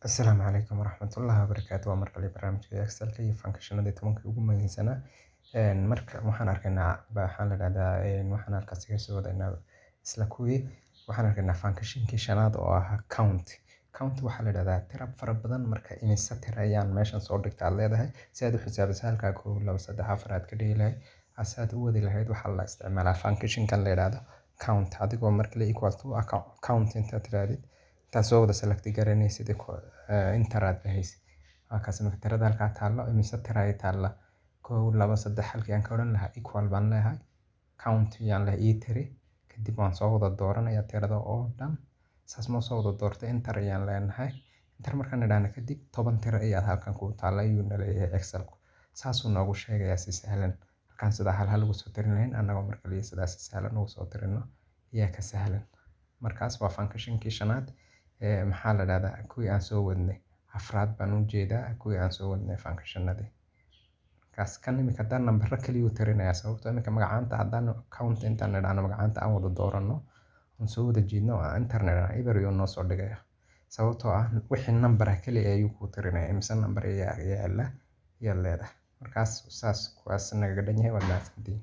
Asalaamu calaykum waraxmatullaahi wabarakaatuh. Waa mar kale barnaamijka Excelka iyo functionada 10 ugu muhiimsanaa. Marka waxaan arkaynaa waxaan la dhahdaa waxaan halkaas kaga soo wadaynaa isla kuwii waxaan arkaynaa functionkii shanaad oo ah count. Count waxaa la dhahdaa tirab fara badan marka imise tir ayaan meeshan soo dhigtaa leedahay si aad u xisaabiso halkaa 1 2 3 4 aad ka dhigi lahayd asaad u wadi lahayd waxaa la isticmaalaa functionkan la yiraahdo count adigoo markale equal to count inta tiraadid taasoo wada select garanaysid inta raad bahaysid halkaas marka tirada halkaa taalo imise tira ay taala 1 2 3 halkii aan ka oran lahaa equal baan leeyahay count yaan la ii tiri kadib waan soo wada dooranayaa tirada oo dhan saas ma soo wada doortay enter ayaan leenahay enter markaan idhaahno kadib 10 tiro ayaa halkan ku taala ayuu leeyahay Excel saasuu noogu sheegayaa si sahlan halkan sida hal ugu soo tirin lahayn anagoo marka la sidaas si sahlan ugu soo tirino ayaa ka sahlan markaas waa functionkii shanaad maxaa la dhahdaa kuwii aan soo wadnay afraad baan u jeedaa kuwii aan soo wadnay functionadii kaas kan imika haddaan nambaro kaliya u tirinayaa sababtoo imika magacaanta haddaan count intaan idhaahno magacaanta aan wada dooranno aan soo wada jeedno internet ibar iyo noo soo dhigaya sababtoo ah wixii nambar kaliya ayuu ku tirinaya imise nambar ayaa yaala leedahay markaas saas kuwaas naga dhan yahay waad mahadsantihiin